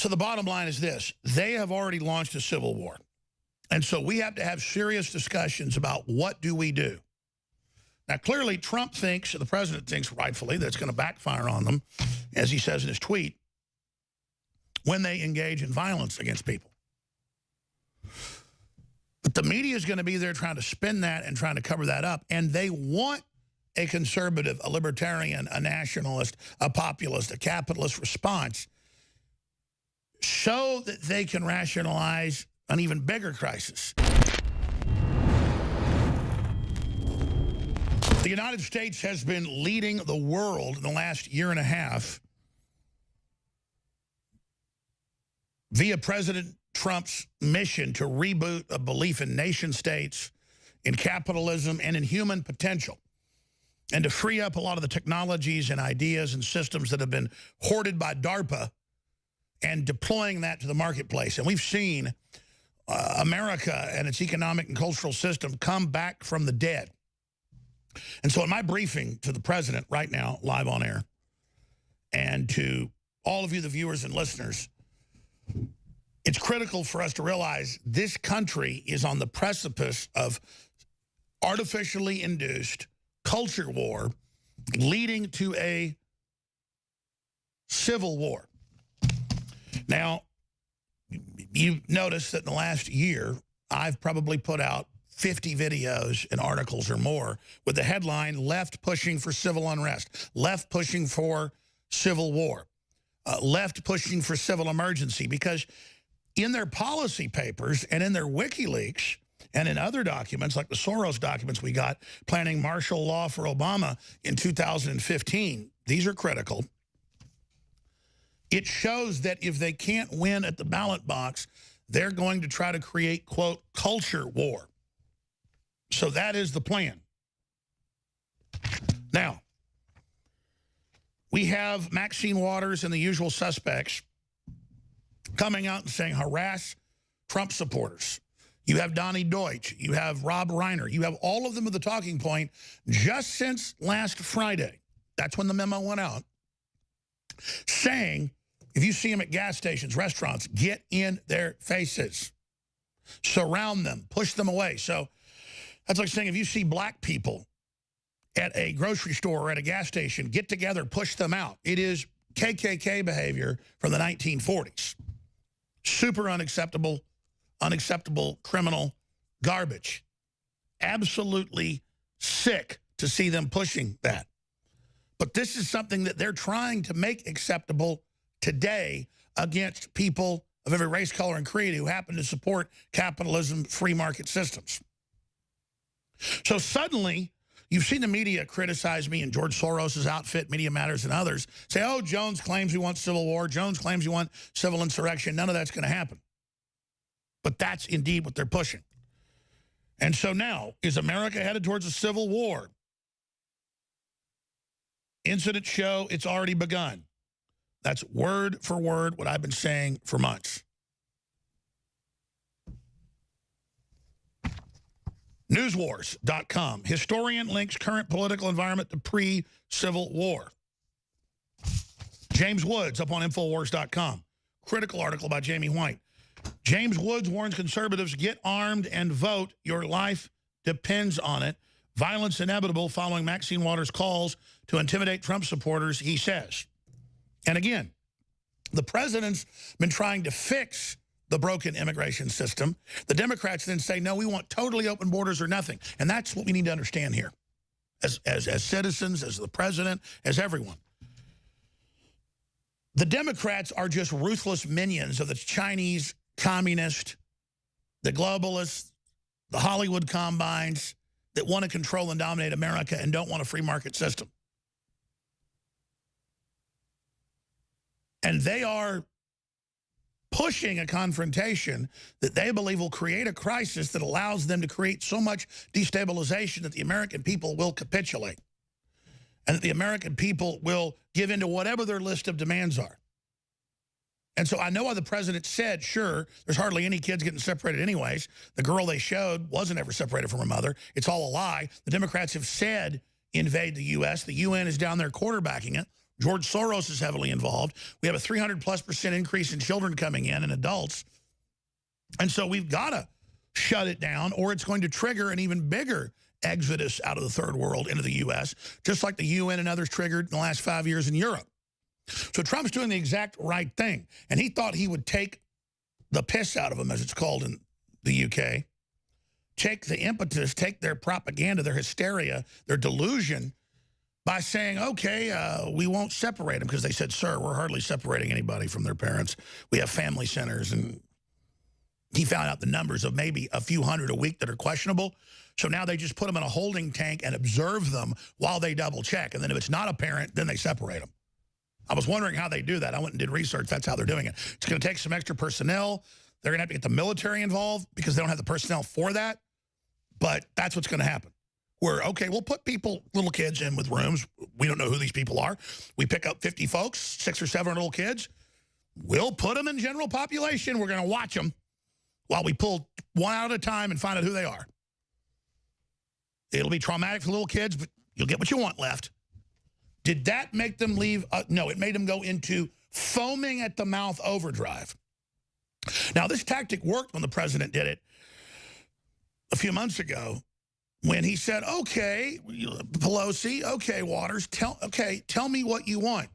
So the bottom line is this. They have already launched a civil war. And so we have to have serious discussions about what do we do. Now, clearly, Trump thinks, the president thinks rightfully, that it's going to backfire on them, as he says in his tweet, when they engage in violence against people. But the media is going to be there trying to spin that and trying to cover that up. And they want a conservative, a libertarian, a nationalist, a populist, a capitalist response so that they can rationalize an even bigger crisis. The United States has been leading the world in the last year and a half via President Trump's mission to reboot a belief in nation states, in capitalism, and in human potential, and to free up a lot of the technologies and ideas and systems that have been hoarded by DARPA and deploying that to the marketplace. And we've seen America and its economic and cultural system come back from the dead. And so in my briefing to the president right now, live on air, and to all of you, the viewers and listeners, it's critical for us to realize this country is on the precipice of artificially induced culture war leading to a civil war. Now, you notice that in the last year, I've probably put out 50 videos and articles or more with the headline, Left Pushing for Civil Unrest, Left Pushing for Civil War, Left Pushing for Civil Emergency, because in their policy papers and in their WikiLeaks and in other documents like the Soros documents we got planning martial law for Obama in 2015, these are critical. It shows that if they can't win at the ballot box, they're going to try to create, quote, culture war. So that is the plan. Now, we have Maxine Waters and the usual suspects coming out and saying harass Trump supporters. You have Donnie Deutsch. You have Rob Reiner. You have all of them with the talking point just since last Friday. That's when the memo went out. Saying, if you see them at gas stations, restaurants, get in their faces. Surround them. Push them away. So that's like saying if you see black people at a grocery store or at a gas station, get together, push them out. It is KKK behavior from the 1940s. Super unacceptable, criminal garbage. Absolutely sick to see them pushing that. But this is something that they're trying to make acceptable today against people of every race, color, and creed who happen to support capitalism, free market systems. So suddenly, you've seen the media criticize me and George Soros' outfit, Media Matters and others, say, oh, Jones claims we want civil war. Jones claims we want civil insurrection. None of that's going to happen. But that's indeed what they're pushing. And so now, is America headed towards a civil war? Incidents show it's already begun. That's word for word what I've been saying for months. Newswars.com. Historian links current political environment to pre-Civil War. James Woods up on Infowars.com. Critical article by Jamie White. James Woods warns conservatives, get armed and vote. Your life depends on it. Violence inevitable following Maxine Waters' calls to intimidate Trump supporters, he says. And again, the president's been trying to fix the broken immigration system. The Democrats then say, no, we want totally open borders or nothing. And that's what we need to understand here as citizens, as the president, as everyone. The Democrats are just ruthless minions of the Chinese communist, the globalists, the Hollywood combines that want to control and dominate America and don't want a free market system. And they are pushing a confrontation that they believe will create a crisis that allows them to create so much destabilization that the American people will capitulate and that the American people will give in to whatever their list of demands are. And so I know why the president said, sure, there's hardly any kids getting separated anyways. The girl they showed wasn't ever separated from her mother. It's all a lie. The Democrats have said invade the U.S. The UN is down there quarterbacking it. George Soros is heavily involved. We have a 300+% increase in children coming in and adults. And so we've got to shut it down, or it's going to trigger an even bigger exodus out of the third world into the U.S., just like the UN and others triggered in the last 5 years in Europe. So Trump's doing the exact right thing. And he thought he would take the piss out of them, as it's called in the UK, take the impetus, take their propaganda, their hysteria, their delusion, by saying, okay, we won't separate them, because they said, sir, we're hardly separating anybody from their parents. We have family centers. And he found out the numbers of maybe a few hundred a week that are questionable. So now they just put them in a holding tank and observe them while they double check. And then if it's not a parent, then they separate them. I was wondering how they do that. I went and did research. That's how they're doing it. It's going to take some extra personnel. They're going to have to get the military involved because they don't have the personnel for that. But that's what's going to happen. Where, okay, we'll put people, little kids in with rooms. We don't know who these people are. We pick up 50 folks, 6 or 7 little kids. We'll put them in general population. We're going to watch them while we pull one out at a time and find out who they are. It'll be traumatic for little kids, but you'll get what you want left. Did that make them leave? No, it made them go into foaming at the mouth overdrive. Now, this tactic worked when the president did it a few months ago, when he said, okay, Pelosi, okay, Waters, tell me what you want.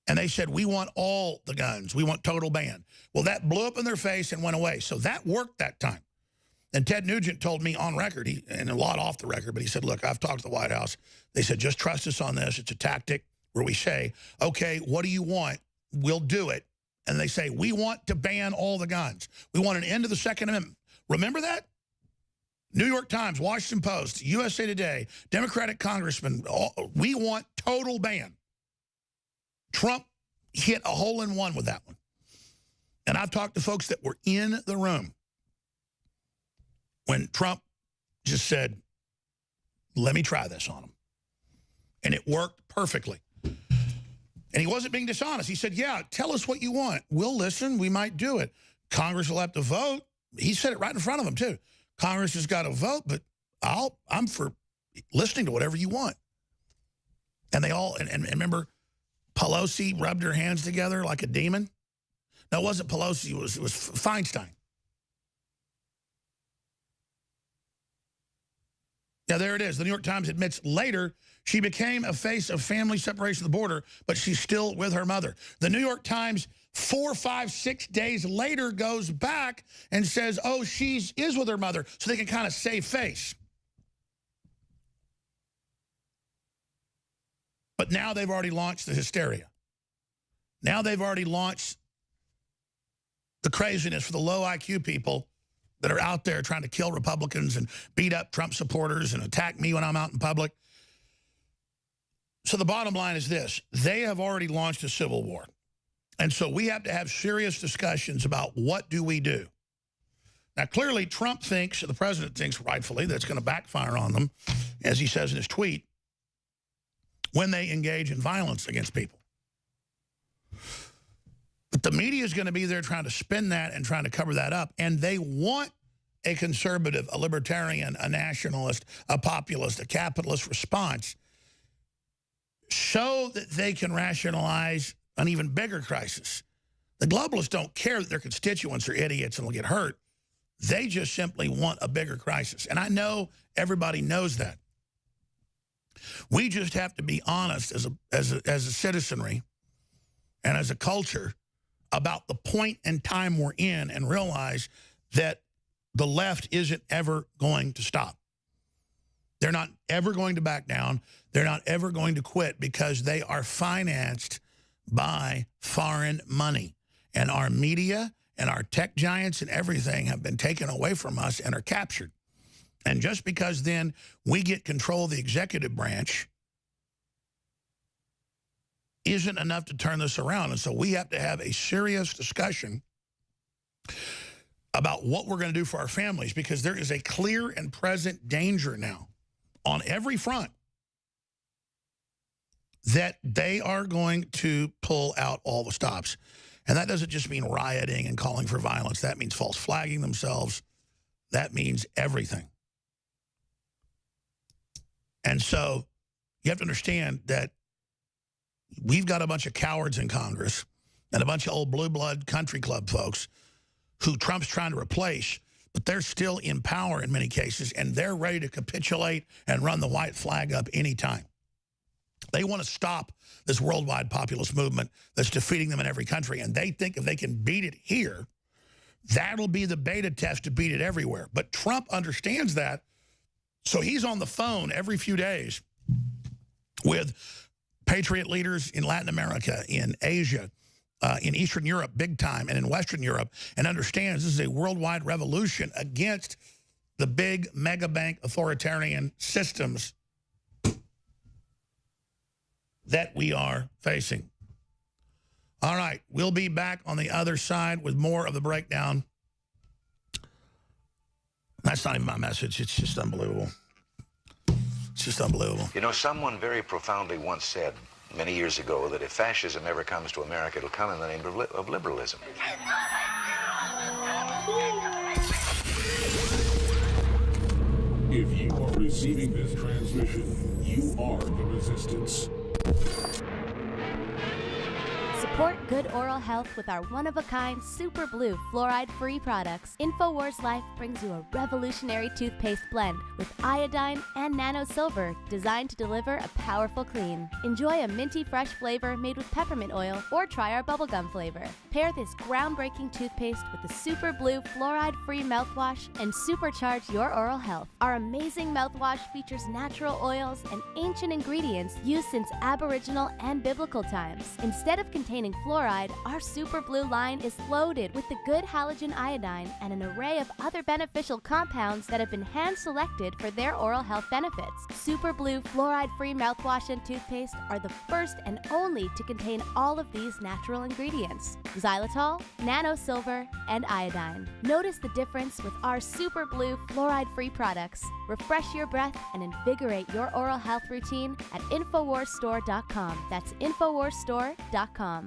And they said, we want all the guns. We want total ban. Well, that blew up in their face and went away. So that worked that time. And Ted Nugent told me on record, and a lot off the record, but he said, look, I've talked to the White House. They said, just trust us on this. It's a tactic where we say, okay, what do you want? We'll do it. And they say, we want to ban all the guns. We want an end to the Second Amendment. Remember that? New York Times, Washington Post, USA Today, Democratic congressmen, we want total ban. Trump hit a hole-in-one with that one. And I've talked to folks that were in the room when Trump just said, let me try this on him. And it worked perfectly. And he wasn't being dishonest. He said, yeah, tell us what you want. We'll listen. We might do it. Congress will have to vote. He said it right in front of them, too. Congress has got to vote, but I'm for listening to whatever you want. And they all, and remember, Pelosi rubbed her hands together like a demon. No, it wasn't Pelosi. It was Feinstein. Yeah, there it is. The New York Times admits later she became a face of family separation of the border, but she's still with her mother. The New York Times 4, 5, 6 days later goes back and says, oh, she is with her mother, so they can kind of save face. But now they've already launched the hysteria. Now they've already launched the craziness for the low IQ people that are out there trying to kill Republicans and beat up Trump supporters and attack me when I'm out in public. So the bottom line is this. They have already launched a civil war. And so we have to have serious discussions about what do we do. Now, clearly, Trump thinks, the president thinks rightfully, that it's going to backfire on them, as he says in his tweet, when they engage in violence against people. But the media is going to be there trying to spin that and trying to cover that up. And they want a conservative, a libertarian, a nationalist, a populist, a capitalist response so that they can rationalize an even bigger crisis. The globalists don't care that their constituents are idiots and will get hurt. They just simply want a bigger crisis. And I know everybody knows that. We just have to be honest as a citizenry and as a culture about the point in time we're in and realize that the left isn't ever going to stop. They're not ever going to back down. They're not ever going to quit because they are financed by foreign money. And our media and our tech giants and everything have been taken away from us and are captured. And just because then we get control of the executive branch isn't enough to turn this around. And so we have to have a serious discussion about what we're going to do for our families, because there is a clear and present danger now on every front that they are going to pull out all the stops. And that doesn't just mean rioting and calling for violence. That means false flagging themselves. That means everything. And so you have to understand that we've got a bunch of cowards in Congress and a bunch of old blue blood country club folks who Trump's trying to replace, but they're still in power in many cases, and they're ready to capitulate and run the white flag up anytime. They want to stop this worldwide populist movement that's defeating them in every country, and they think if they can beat it here, that'll be the beta test to beat it everywhere. But Trump understands that, so he's on the phone every few days with patriot leaders in Latin America, in Asia, in Eastern Europe, big time, and in Western Europe, and understands this is a worldwide revolution against the big mega bank authoritarian systems that we are facing. All right, we'll be back on the other side with more of the breakdown. That's not even my message. It's just unbelievable. It's just unbelievable. You know, someone very profoundly once said many years ago that if fascism ever comes to America, it'll come in the name of liberalism. If you are receiving this transmission, you are the resistance. Support good oral health with our one-of-a-kind Super Blue fluoride-free products. InfoWars Life brings you a revolutionary toothpaste blend with iodine and nano silver designed to deliver a powerful clean. Enjoy a minty fresh flavor made with peppermint oil, or try our bubblegum flavor. Pair this groundbreaking toothpaste with the Super Blue fluoride-free mouthwash and supercharge your oral health. Our amazing mouthwash features natural oils and ancient ingredients used since Aboriginal and biblical times. Instead of containing fluoride, our Super Blue line is loaded with the good halogen iodine and an array of other beneficial compounds that have been hand-selected for their oral health benefits. Super Blue fluoride-free mouthwash and toothpaste are the first and only to contain all of these natural ingredients: xylitol, nano silver, and iodine. Notice the difference with our Super Blue fluoride-free products. Refresh your breath and invigorate your oral health routine at InfoWarsStore.com. That's InfoWarsStore.com.